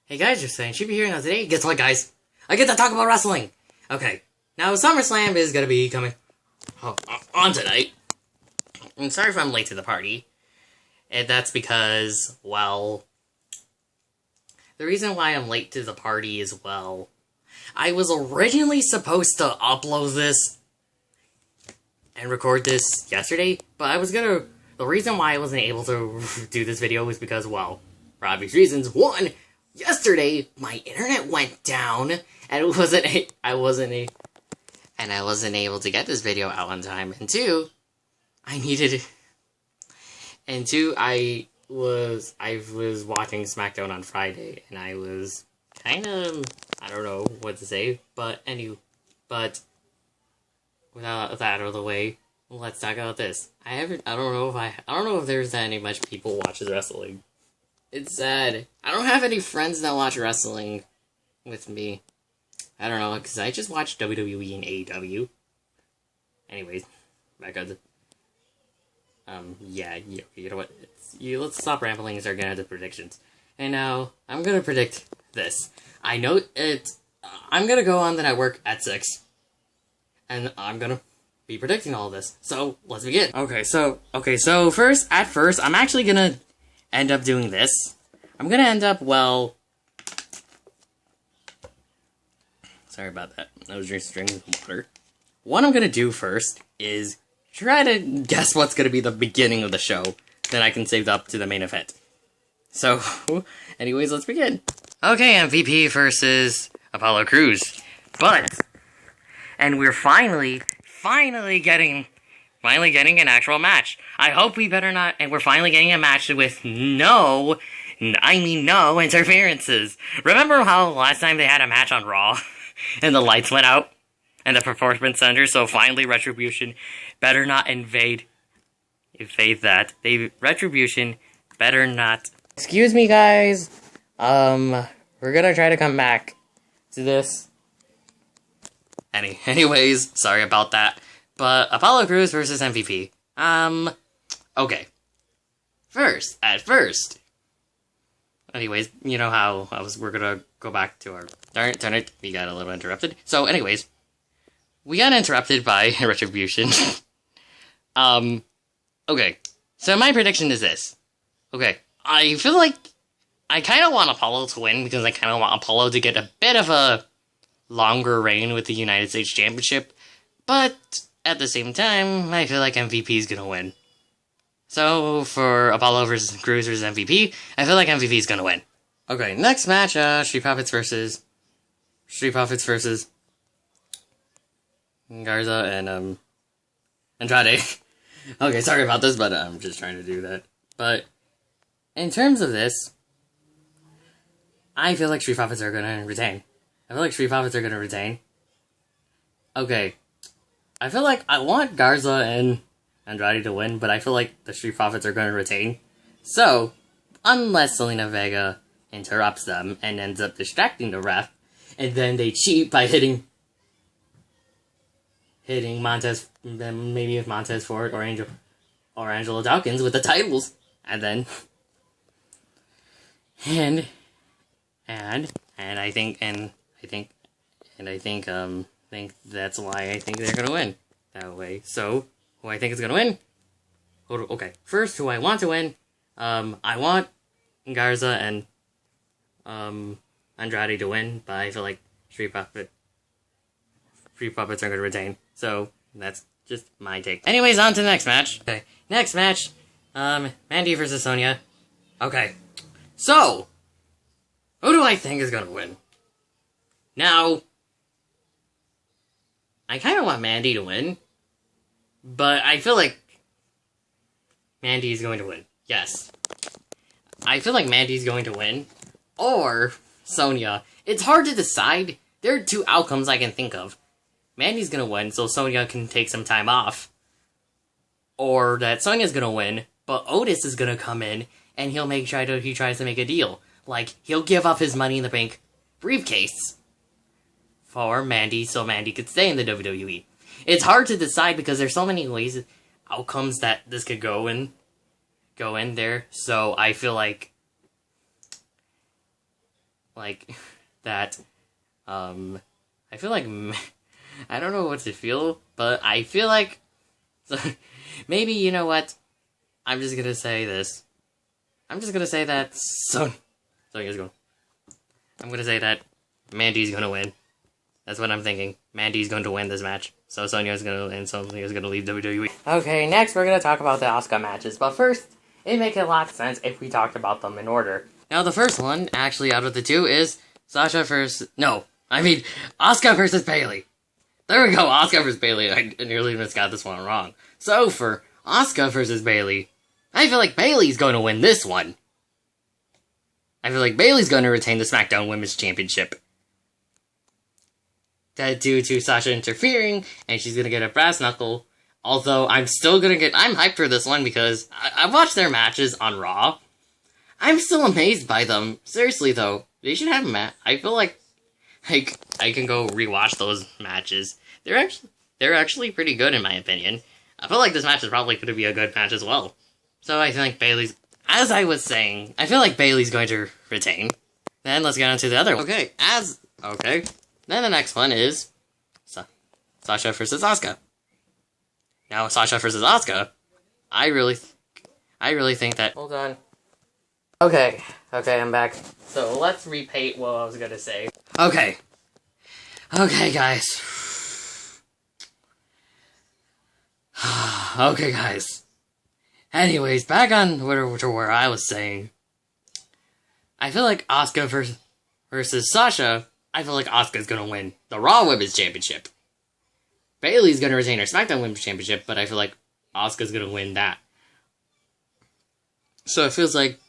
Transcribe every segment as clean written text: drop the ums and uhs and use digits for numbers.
Hey guys, you're saying should be here now today. Guess what, guys? I get to talk about wrestling. Okay, now SummerSlam is gonna be coming on tonight. I'm sorry if I'm late to the party. And that's because, well, the reason why I'm late to the party is, well, I was originally supposed to upload this and record this yesterday, but the reason why I wasn't able to do this video was because, well, for obvious reasons. One, yesterday my internet went down and I wasn't able to get this video out on time. And two, I was watching SmackDown on Friday and I was kind of, I don't know what to say, but without that out of the way, let's talk about this. I don't know if there's any much people watches wrestling. It's sad. I don't have any friends that watch wrestling with me. I don't know, because I just watch WWE and AEW. Anyways, back on the... yeah, you know what? Let's stop rambling and start getting into predictions. And now, I'm gonna predict this. I know I'm gonna go on the network at 6. And I'm gonna be predicting all of this. So, let's begin. Okay, so first, I'm actually gonna end up doing this. I'm gonna end up, well... Sorry about that. I was just drinking some water. What I'm gonna do first is try to guess what's gonna be the beginning of the show. Then I can save up to the main event. So, anyways, let's begin. Okay, MVP versus Apollo Crews. And we're finally getting an actual match. I hope we better not, and we're finally getting a match with no interferences. Remember how last time they had a match on Raw, and the lights went out, and the performance center, so finally Retribution better not invade that. Retribution better not... Excuse me, guys. We're gonna try to come back to this. Anyways, sorry about that. But Apollo Crews versus MVP. Okay. First. Anyways, you know how we're gonna go back to our... Darn it, we got a little interrupted. So, anyways, we got interrupted by Retribution. Okay. So my prediction is this. Okay, I feel like I kind of want Apollo to win because I kind of want Apollo to get a bit of a longer reign with the United States Championship, but at the same time, I feel like MVP is gonna win. So, for Apollo versus Crews versus MVP, I feel like MVP is gonna win. Okay, next match, Street Profits versus Garza and, Andrade. Okay, sorry about this, but I'm just trying to do that. But, in terms of this, I feel like Street Profits are gonna retain. Okay. I feel like I want Garza and Andrade to win, but I feel like the Street Profits are going to retain. So, unless Selena Vega interrupts them and ends up distracting the ref, and then they cheat by hitting Montez, then maybe with Montez Ford or Angela Dawkins with the titles, and then I think that's why I think they're gonna win that way. So, who I think is gonna win? Okay, first, who I want to win? I want Garza and Andrade to win, but I feel like Street Profits are gonna retain. So that's just my take. Anyways, on to the next match. Okay, next match, Mandy versus Sonya. Okay, so who do I think is gonna win? Now, I kind of want Mandy to win, but I feel like Mandy is going to win. Yes. I feel like Mandy's going to win, or Sonya. It's hard to decide. There are two outcomes I can think of. Mandy's gonna win, so Sonya can take some time off. Or that Sonya's gonna win, but Otis is gonna come in, and he tries to make a deal. Like, he'll give up his Money in the Bank briefcase for Mandy, so Mandy could stay in the WWE. It's hard to decide because there's so many outcomes that this could go in there. So I feel like like, that, I feel like, I don't know what to feel, but I feel like, so, maybe, you know what, I'm just gonna say this. I'm just gonna say that, Sonya's going. I'm gonna say that Mandy's gonna win. That's what I'm thinking. Mandy's going to win this match. So Sonya's gonna leave WWE. Okay, next we're gonna talk about the Asuka matches, but first, it makes a lot of sense if we talked about them in order. Now the first one, actually out of the two, is Asuka versus Bayley. There we go, Asuka versus Bayley. I nearly just got this one wrong. So for Asuka versus Bayley, I feel like Bayley's going to win this one. I feel like Bayley's going to retain the SmackDown Women's Championship. That due to Sasha interfering, and she's going to get a brass knuckle. Although, I'm hyped for this one because I watched their matches on Raw. I'm still amazed by them. Seriously, though. They should have a match. I feel like I can go rewatch those matches. They're actually pretty good, in my opinion. I feel like this match is probably going to be a good match as well. So I think Bayley's... As I was saying, I feel like Bayley's going to retain. Then let's get on to the other one. Okay. Then the next one is... Sasha versus Asuka. Now, Sasha versus Asuka, I really think that... Hold on. Okay, I'm back. So, let's repeat what I was gonna say. Okay, guys. Okay, guys. Anyways, back on where I was saying. I feel like Asuka versus Sasha, I feel like Asuka's gonna win the Raw Women's Championship. Bayley's gonna retain her SmackDown Women's Championship, but I feel like Asuka's gonna win that. So it feels like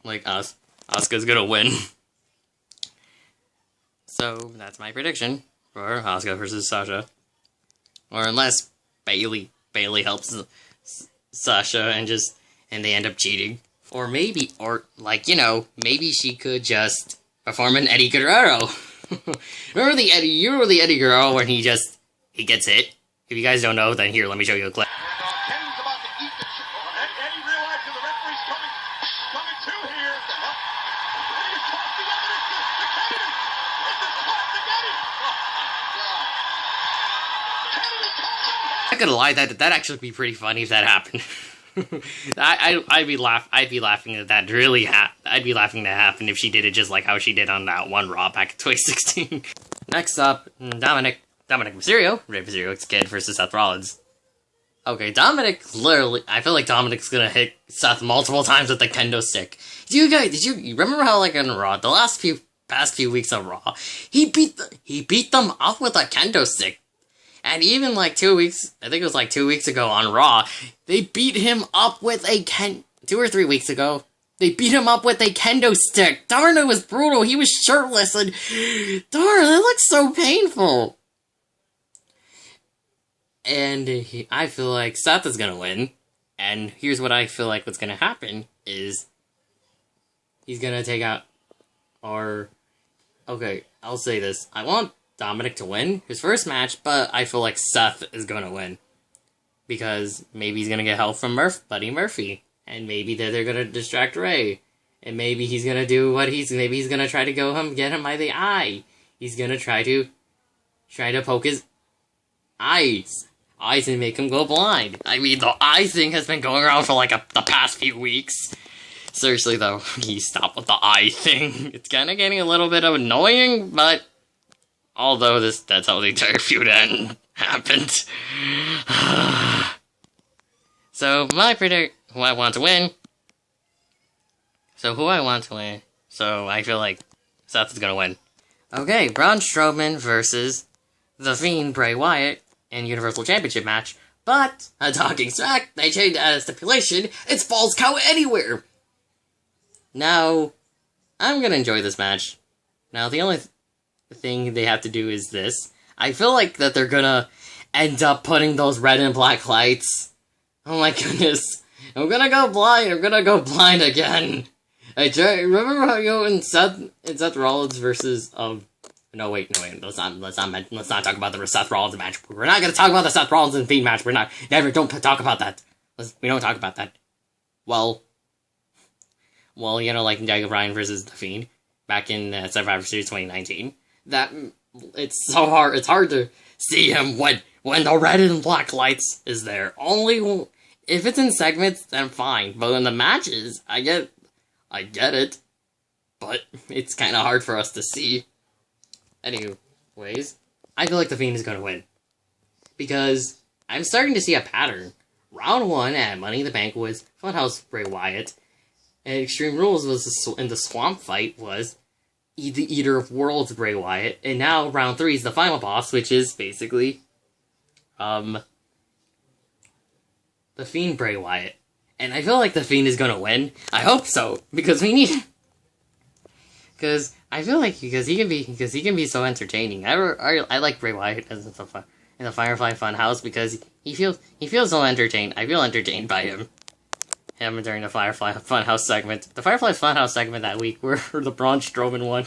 Asuka's gonna win. So that's my prediction for Asuka versus Sasha. Or unless Bayley helps Sasha and they end up cheating. Or maybe she could just perform an Eddie Guerrero. Remember the Eddie Guerrero when he gets hit? If you guys don't know, then here, let me show you a clip. Kenny's about to eat the shit. And Eddie realizes the referee's coming to here. And he's tossing evidence to Kennedy. This is classic Eddie. Oh, my God. Kennedy tossing. I'm not gonna lie, that actually be pretty funny if that happened. I'd be laughing at that I'd be laughing that happened if she did it just like how she did on that one Raw back in 2016. Next up, Dominic Mysterio, Rey Mysterio's kid versus Seth Rollins. Okay, I feel like Dominic's gonna hit Seth multiple times with the kendo stick. Did you remember how on Raw, the past few weeks of Raw, he beat them up with a kendo stick. And even 2 weeks, I think it was 2 weeks ago on Raw, they beat him up with 2 or 3 weeks ago, they beat him up with a kendo stick. Darn, it was brutal. He was shirtless and, darn, it looks so painful. And I feel like Seth is gonna win. And here's what I feel like what's gonna happen is he's gonna take out, I'll say this. I want Dominic to win his first match, but I feel like Seth is gonna win. Because maybe he's gonna get help from Buddy Murphy. And maybe they're gonna distract Ray. And maybe he's gonna do maybe he's gonna try to get him by the eye. He's gonna try to poke his eyes and make him go blind. I mean, the eye thing has been going around for the past few weeks. Seriously though, please stop with the eye thing. It's kinda getting a little bit annoying, but although that's how the entire feud happened. So, who I want to win. So, I feel like Seth is gonna win. Okay, Braun Strowman versus The Fiend Bray Wyatt in Universal Championship match. But, talking smack, they changed a stipulation, it's Falls Count Anywhere! Now, I'm gonna enjoy this match. Now, the only thing they have to do is this. I feel like that they're gonna end up putting those red and black lights. Oh my goodness. I'm gonna go blind again. Remember how in Seth Rollins versus no wait, let's not talk about the Seth Rollins match. We're not gonna talk about the Seth Rollins and Fiend match. Don't talk about that. We don't talk about that. Well, Daniel Bryan versus The Fiend. back in Survivor Series 2019. That it's so hard. It's hard to see him when the red and black lights is there. Only if it's in segments, then fine. But in the matches, I get it. But it's kind of hard for us to see. Anyways, I feel like The Fiend is going to win. Because I'm starting to see a pattern. Round 1 at Money in the Bank was Funhouse Bray Wyatt. And Extreme Rules was in the Swamp Fight was the Eater of Worlds Bray Wyatt. And now round 3 is the final boss, which is basically The Fiend Bray Wyatt. And I feel like The Fiend is gonna win. I hope so, because we need. Because I feel like he can be so entertaining. I like Bray Wyatt in the Firefly Funhouse because he feels so entertained. I feel entertained by him during the Firefly Funhouse segment. The Firefly Funhouse segment that week, where the Braun Strowman one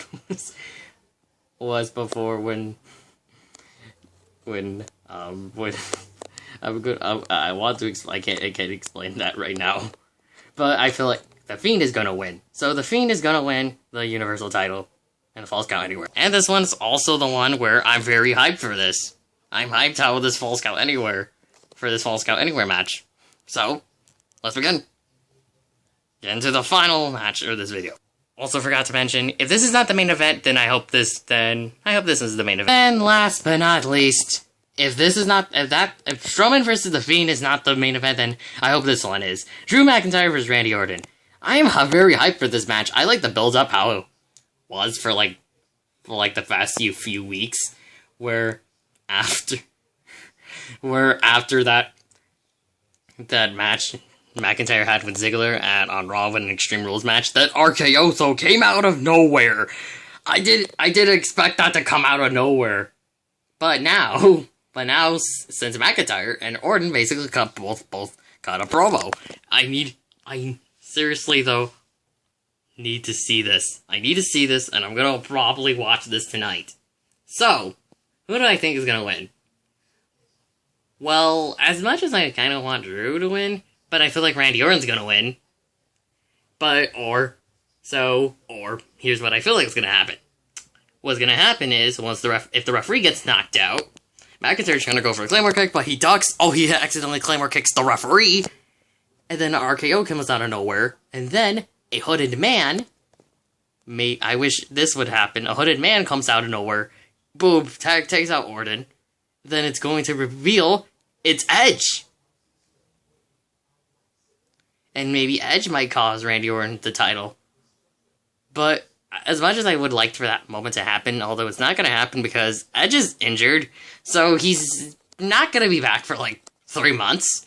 was before when I'm good. I want to. I can't explain that right now. But I feel like The Fiend is gonna win. So The Fiend is gonna win the Universal title and the Falls Count Anywhere. And this one's also the one where I'm very hyped for this. I'm hyped how this Falls Count Anywhere for this Falls Count Anywhere match. So let's begin. Get into the final match of this video. Also forgot to mention, if this is not the main event, then I hope this is the main event. And last but not least, if Strowman versus The Fiend is not the main event, then I hope this one is. Drew McIntyre versus Randy Orton. I am very hyped for this match. I like the build up how it was for the past few weeks, where after that match McIntyre had with Ziggler on Raw in an Extreme Rules match, that RKO so came out of nowhere. I did expect that to come out of nowhere, but now since McIntyre and Orton basically both cut a promo, I seriously though need to see this. I need to see this, and I'm gonna probably watch this tonight. So, who do I think is gonna win? Well, as much as I kind of want Drew to win, but I feel like Randy Orton's gonna win. Or here's what I feel like is gonna happen. What's gonna happen is, if the referee gets knocked out, McIntyre's gonna go for a Claymore kick, but he ducks. Oh, he accidentally Claymore kicks the referee. And then RKO comes out of nowhere. And then a hooded man, I wish this would happen, a hooded man comes out of nowhere. Boom, takes out Orton. Then it's going to reveal it's Edge. And maybe Edge might cause Randy Orton the title. But as much as I would like for that moment to happen, although it's not going to happen because Edge is injured, so he's not going to be back for 3 months.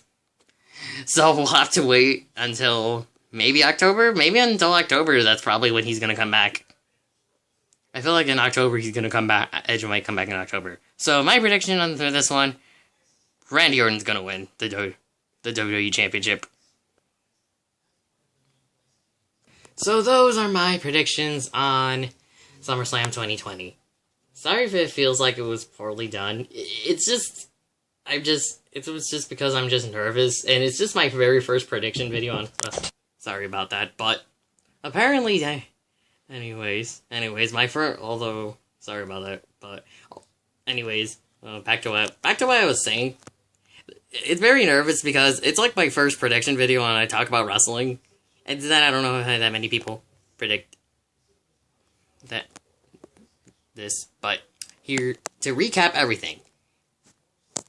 So we'll have to wait until maybe October. Maybe until October, that's probably when he's going to come back. I feel like in October he's going to come back. Edge might come back in October. So my prediction on this one, Randy Orton's going to win the WWE Championship. So those are my predictions on SummerSlam 2020. Sorry if it feels like it was poorly done. It was just because I'm just nervous, and it's just my very first prediction video on sorry about that, but apparently, anyways, although, sorry about that, but anyways, back to what I was saying. It's very nervous because it's like my first prediction video and I talk about wrestling. And then I don't know how that many people predict this, but here to recap everything.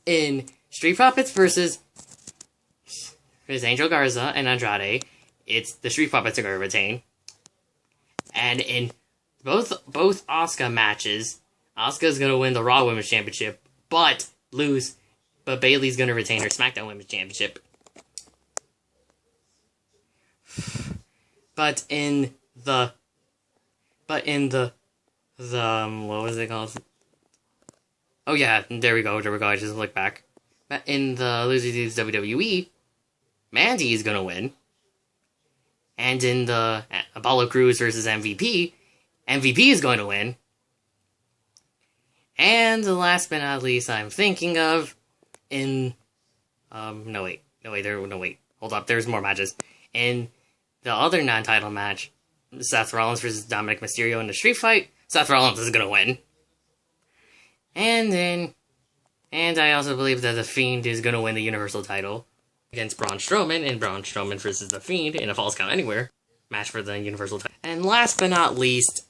In Street Profits versus Angel Garza and Andrade, it's the Street Profits are going to retain. And in both Asuka matches, Asuka's going to win the Raw Women's Championship, but lose. But Bayley's going to retain her SmackDown Women's Championship. But in the what was it called? Oh yeah, there we go, I just looked back. But in the Losers WWE, Mandy is gonna win. And in the Apollo Crews versus MVP, MVP is going to win. And the last but not least I'm thinking of hold up, there's more matches. In the other non-title match, Seth Rollins versus Dominic Mysterio in the street fight. Seth Rollins is gonna win. And I also believe that The Fiend is gonna win the Universal title against Braun Strowman, and Braun Strowman versus The Fiend in a Falls Count Anywhere match for the Universal title. And last but not least,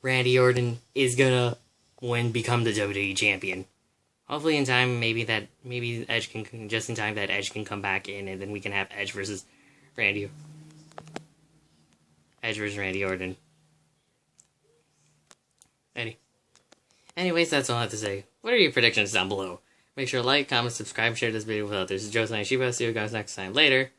Randy Orton is gonna become the WWE champion. Hopefully in time, maybe Edge can, just in time that Edge can come back in, and then we can have Edge versus Randy Orton. Anyways, that's all I have to say. What are your predictions down below? Make sure to like, comment, subscribe, share this video with others. This is Joe signing Shiba. See you guys next time. Later.